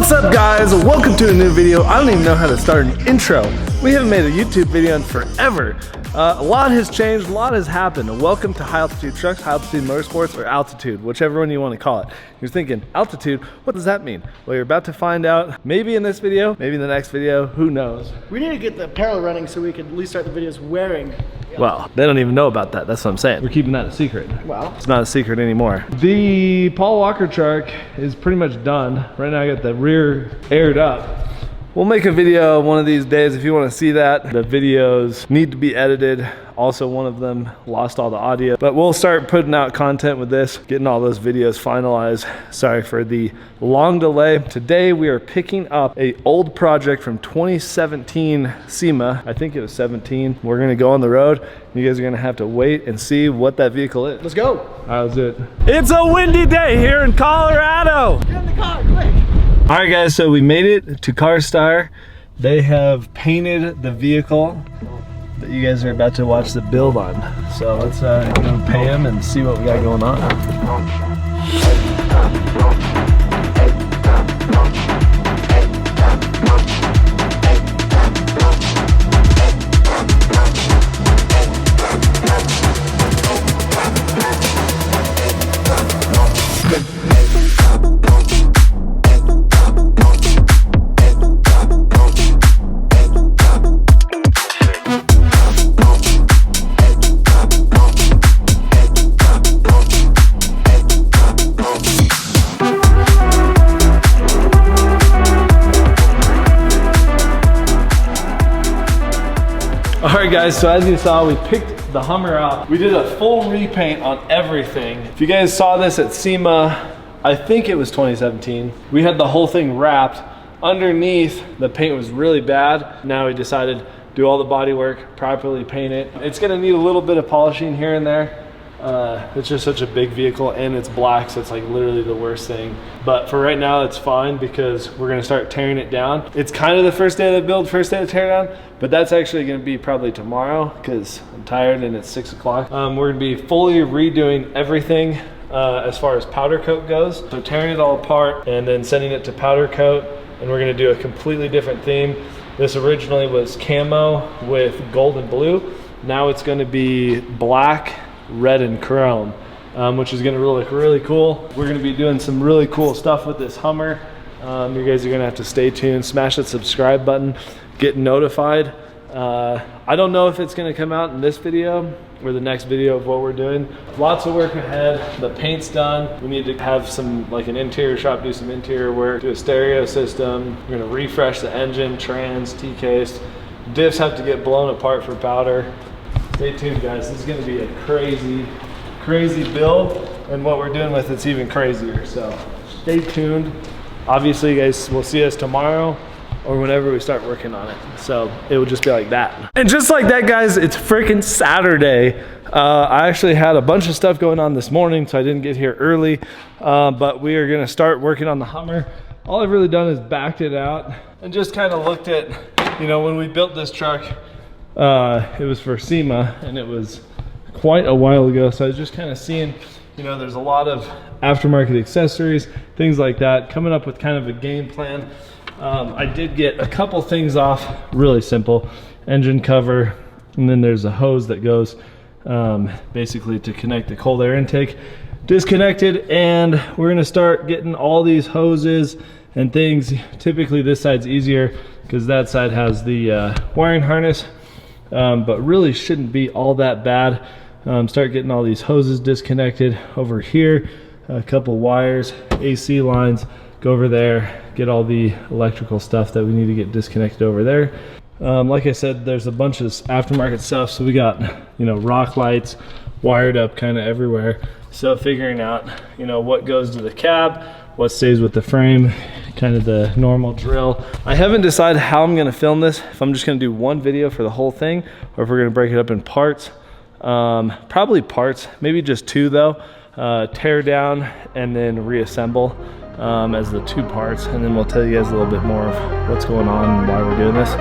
What's up, guys? Welcome to a new video. I don't even know how to start an intro. We haven't made a YouTube video in forever. A lot has changed, a lot has happened. Welcome to High Altitude Trucks, High Altitude Motorsports, or Altitude, whichever one you want to call it. You're thinking, altitude, what does that mean? Well, you're about to find out, maybe in this video, maybe in the next video, who knows? We need to get the apparel running so we can at least start the videos wearing. Well, they don't even know about that, that's what I'm saying. We're keeping that a secret. Well, it's not a secret anymore. The Paul Walker truck is pretty much done. Right now I got the rear aired up. We'll make a video one of these days if you want to see that. The videos need to be edited. Also, one of them lost all the audio, but we'll start putting out content with this, getting all those videos finalized. Sorry for the long delay. Today we are picking up an old project from 2017 SEMA. I think it was 17. We're gonna go on the road. You guys are gonna have to wait and see what that vehicle is. let's go. All right, let's do it. It's a windy day here in Colorado. Get in the car, quick. All right, guys, so we made it to CarStar. They have painted the vehicle that you guys are about to watch the build on. So let's go pay them and see what we got going on. Alright guys, so as you saw, we picked the Hummer up. We did a full repaint on everything. If you guys saw this at SEMA, I think it was 2017. We had the whole thing wrapped. Underneath, the paint was really bad. Now we decided to do all the body work, properly paint it. It's gonna need a little bit of polishing here and there. It's just such a big vehicle and it's black, so it's like literally the worst thing. But for right now, it's fine because we're gonna start tearing it down. It's kind of the first day of the build, first day of tear down, but that's actually gonna be probably tomorrow because I'm tired and it's 6 o'clock. We're gonna be fully redoing everything as far as powder coat goes. So tearing it all apart and then sending it to powder coat, and we're gonna do a completely different theme. This originally was camo with gold and blue. Now it's gonna be black, red and chrome, which is gonna look really cool. We're gonna be doing some really cool stuff with this Hummer. You guys are gonna have to stay tuned, smash that subscribe button, get notified. I don't know if it's gonna come out in this video or the next video of what we're doing. Lots of work ahead. The paint's done. We need to have some, like an interior shop, do some interior work, do a stereo system. We're gonna refresh the engine, trans, T-case. Diffs have to get blown apart for powder. Stay tuned, guys. This is going to be a crazy build, and what we're doing with it's even crazier. So stay tuned. Obviously, you guys will see us tomorrow or whenever we start working on it. So it will just be like that. And just like that, guys, it's freaking Saturday. I actually had a bunch of stuff going on this morning, so I didn't get here early. But we are going to start working on the Hummer. All I've really done is backed it out and just kind of looked at, you know, when we built this truck. It was for SEMA and it was quite a while ago, so I was just kind of seeing, you know, there's a lot of aftermarket accessories, things like that, coming up with kind of a game plan. I did get a couple things off, really simple, engine cover, and then there's a hose that goes basically to connect the cold air intake. Disconnected, and we're gonna start getting all these hoses and things. Typically this side's easier because that side has the wiring harness. But really shouldn't be all that bad. Start getting all these hoses disconnected over here, a couple wires, AC lines, go over there, get all the electrical stuff that we need to get disconnected over there. Like I said, there's a bunch of aftermarket stuff, so we got, you know, rock lights wired up kind of everywhere. So figuring out, you know, what goes to the cab, what stays with the frame, kind of the normal drill. I haven't decided how I'm gonna film this, if I'm just gonna do one video for the whole thing, or if we're gonna break it up in parts. Probably parts, maybe just two though. Tear down and then reassemble as the two parts, and then we'll tell you guys a little bit more of what's going on and why we're doing this.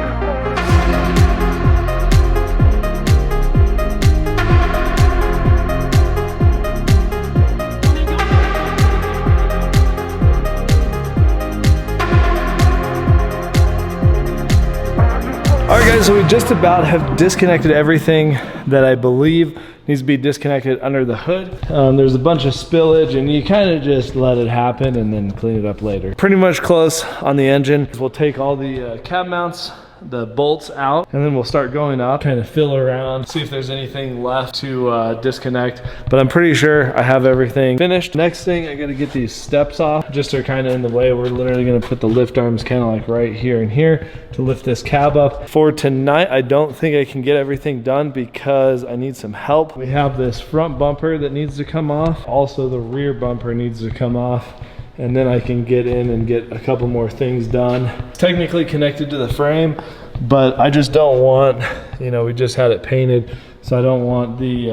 guys, so we just about have disconnected everything that I believe needs to be disconnected under the hood. There's a bunch of spillage and you kind of just let it happen and then clean it up later. Pretty much close on the engine. We'll take all the cab mounts, the bolts out, and then we'll start going up, kind of feel around, see if there's anything left to disconnect. But I'm pretty sure I have everything finished. Next thing, I gotta get these steps off. Just are kind of in the way. We're literally gonna put the lift arms kind of like right here and here to lift this cab up. For tonight, I don't think I can get everything done because I need some help. We have this front bumper that needs to come off. Also, the rear bumper needs to come off. And then I can get in and get a couple more things done. It's technically connected to the frame, but I just don't want, you know, we just had it painted, so I don't want the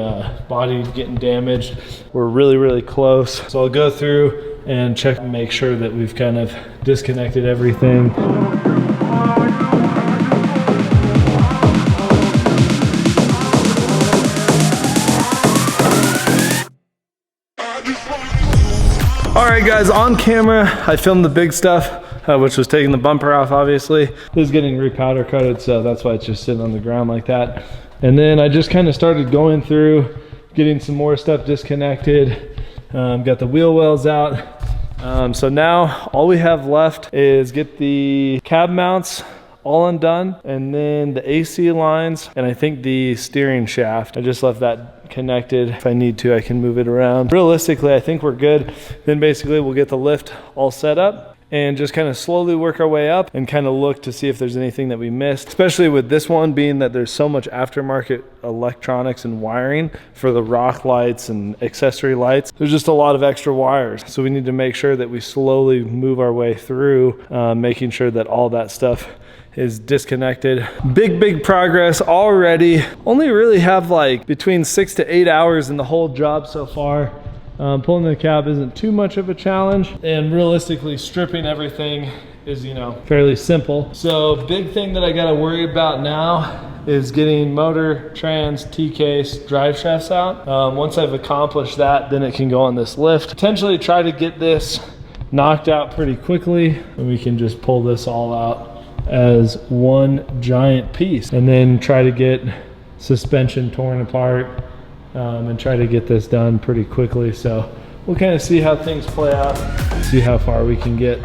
body getting damaged. We're really, really close. So I'll go through and check and make sure that we've kind of disconnected everything. All right guys, on camera, I filmed the big stuff, which was taking the bumper off, obviously. This is getting repowder coated, so that's why it's just sitting on the ground like that. And then I just kind of started going through, getting some more stuff disconnected, got the wheel wells out. So now all we have left is get the cab mounts all undone, and then the AC lines, and I think the steering shaft. I just left that connected. If I need to, I can move it around. Realistically, I think we're good. Then basically we'll get the lift all set up and just kind of slowly work our way up and kind of look to see if there's anything that we missed, especially with this one being that there's so much aftermarket electronics and wiring for the rock lights and accessory lights. There's just a lot of extra wires. So we need to make sure that we slowly move our way through, making sure that all that stuff is disconnected. Big progress already. Only really have like between 6 to 8 hours in the whole job so far. Pulling the cab isn't too much of a challenge, and realistically stripping everything is, you know, fairly simple. So big thing that I gotta worry about now is getting motor, trans, T-case, drive shafts out. Once I've accomplished that, then it can go on this lift. Potentially try to get this knocked out pretty quickly, and we can just pull this all out as one giant piece, and then try to get suspension torn apart and try to get this done pretty quickly. So we'll kind of see how things play out, see how far we can get.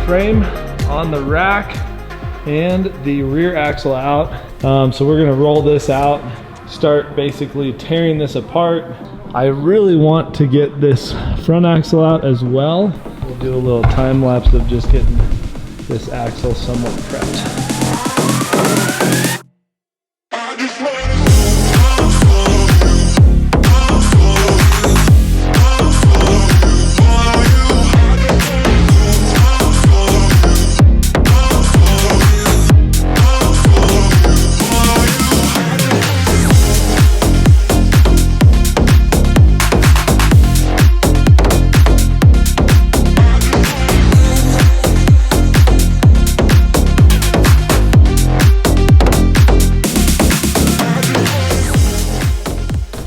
Frame on the rack and the rear axle out. So we're gonna roll this out, start basically tearing this apart. I really want to get this front axle out as well. We'll do a little time lapse of just getting this axle somewhat prepped.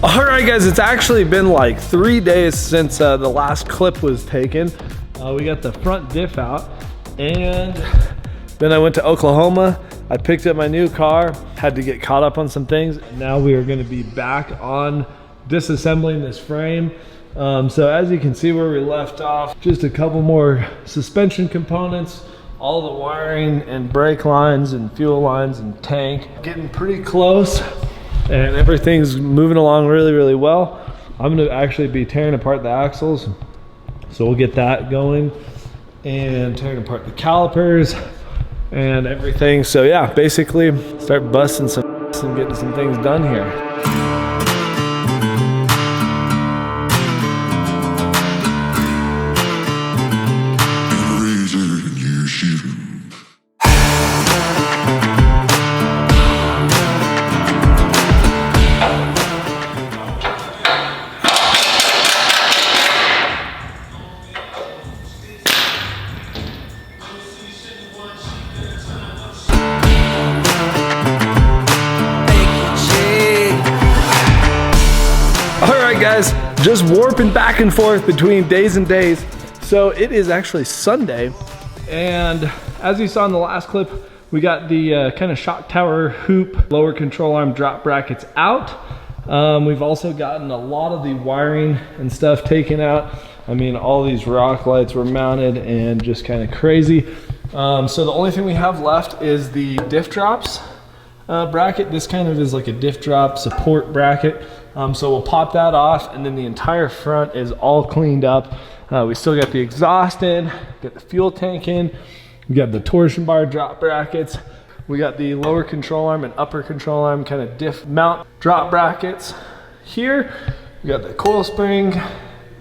Alright guys, it's actually been like 3 days since the last clip was taken. We got the front diff out, and then I went to Oklahoma. I picked up my new car, had to get caught up on some things, and now we are going to be back on disassembling this frame. So as you can see where we left off, just a couple more suspension components, all the wiring and brake lines and fuel lines and tank. Getting pretty close, and everything's moving along really well. I'm gonna actually be tearing apart the axles, so we'll get that going, and tearing apart the calipers and everything. So yeah, basically start busting some and getting some things done here. guys, just warping back and forth between days and days. So it is actually Sunday, and as you saw in the last clip, we got the kind of shock tower hoop lower control arm drop brackets out. We've also gotten a lot of the wiring and stuff taken out. I mean, all these rock lights were mounted and just kind of crazy. So the only thing we have left is the diff drops bracket. This kind of is like a diff drop support bracket. So we'll pop that off, and then the entire front is all cleaned up. We still got the exhaust in, got the fuel tank in, we got the torsion bar drop brackets, we got the lower control arm and upper control arm kind of diff mount drop brackets. Here, we got the coil spring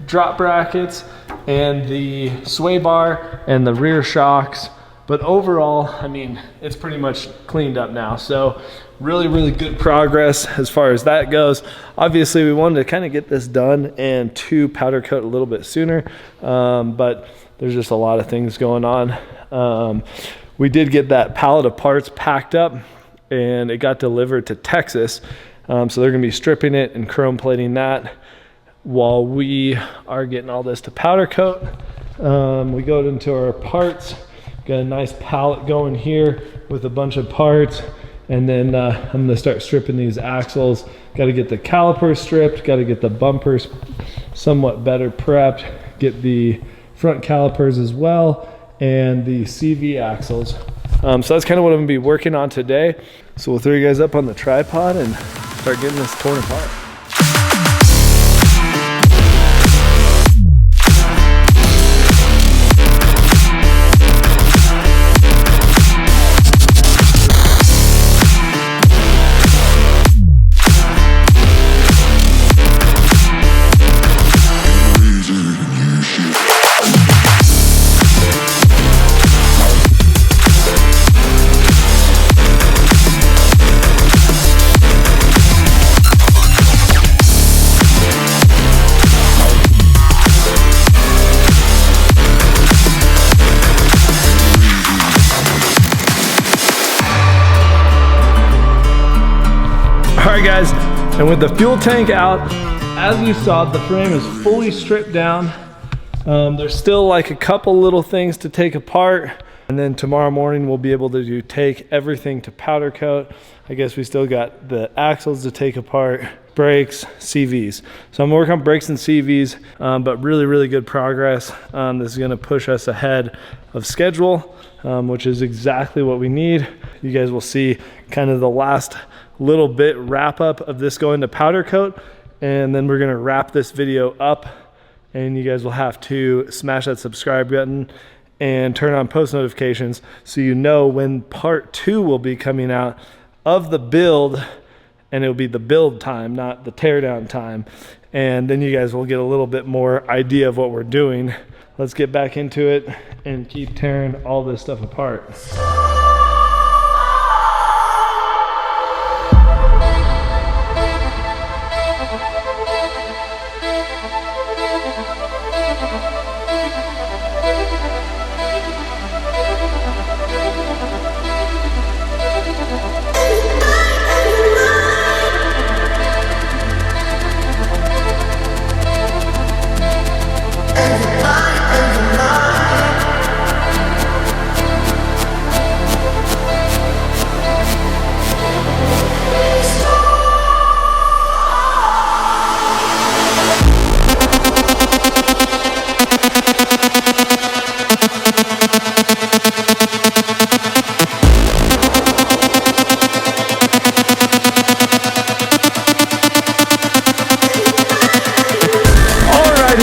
drop brackets and the sway bar and the rear shocks. But overall, I mean, it's pretty much cleaned up now. So really, really good progress as far as that goes. Obviously, we wanted to kind of get this done and to powder coat a little bit sooner, but there's just a lot of things going on. We did get that pallet of parts packed up, and it got delivered to Texas. So they're gonna be stripping it and chrome plating that while we are getting all this to powder coat. We go into our parts. Got a nice pallet going here with a bunch of parts, and then I'm gonna start stripping these axles. Got to get the calipers stripped, got to get the bumpers somewhat better prepped, get the front calipers as well, and the CV axles. So that's kind of what I'm gonna be working on today. So we'll throw you guys up on the tripod and start getting this torn apart. Alright guys, and with the fuel tank out, as you saw, the frame is fully stripped down. There's still like a couple little things to take apart, and then tomorrow morning we'll be able to take everything to powder coat. I guess we still got the axles to take apart, brakes, CVs. So I'm working on brakes and CVs, but really, really good progress. This is gonna push us ahead of schedule, which is exactly what we need. You guys will see kind of the last little bit wrap up of this going to powder coat, and then we're gonna wrap this video up, and you guys will have to smash that subscribe button and turn on post notifications so you know when part 2 will be coming out of the build, and it'll be the build time, not the teardown time. And then you guys will get a little bit more idea of what we're doing. Let's get back into it and keep tearing all this stuff apart.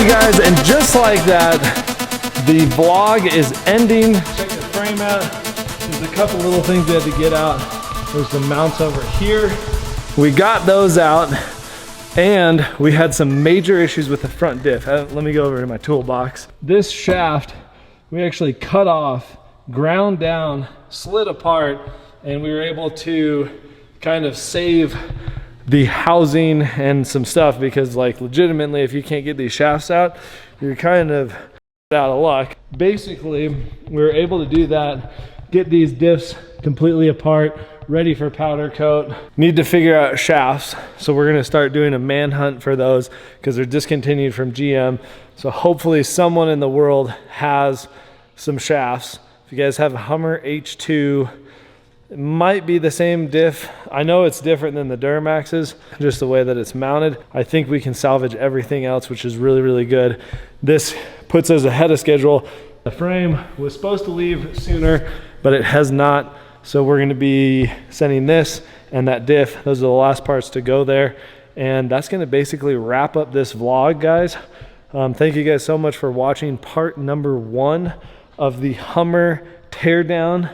Guys, and just like that, the vlog is ending. Check the frame out. There's a couple little things we had to get out. There's some mounts over here. We got those out, and we had some major issues with the front diff. Let me go over to my toolbox. This shaft, we actually cut off, ground down, slid apart, and we were able to kind of save the housing and some stuff, because like legitimately, if you can't get these shafts out, you're kind of out of luck. Basically, we were able to do that, get these diffs completely apart, ready for powder coat. Need to figure out shafts, so we're gonna start doing a manhunt for those because they're discontinued from GM. So hopefully someone in the world has some shafts. If you guys have a Hummer H2, it might be the same diff. I know it's different than the Duramaxes, just the way that it's mounted. I think we can salvage everything else, which is really, really good. This puts us ahead of schedule. The frame was supposed to leave sooner, but it has not. So we're gonna be sending this and that diff. Those are the last parts to go there. And that's gonna basically wrap up this vlog, guys. Thank you guys so much for watching part number 1 of the Hummer teardown,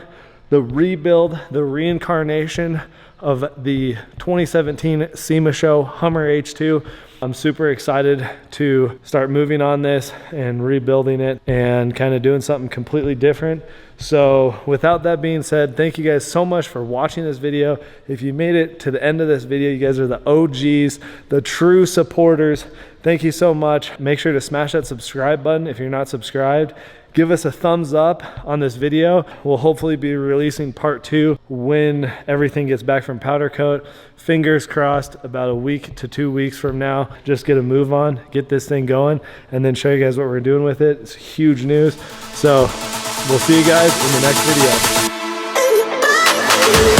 the rebuild, the reincarnation of the 2017 SEMA show Hummer H2. I'm super excited to start moving on this and rebuilding it and kind of doing something completely different. So without that being said, thank you guys so much for watching this video. If you made it to the end of this video, you guys are the OGs, the true supporters. Thank you so much. Make sure to smash that subscribe button if you're not subscribed. Give us a thumbs up on this video. We'll hopefully be releasing part 2 when everything gets back from powder coat. Fingers crossed, about a week to 2 weeks from now, just get a move on, get this thing going, and then show you guys what we're doing with it. It's huge news. So we'll see you guys in the next video.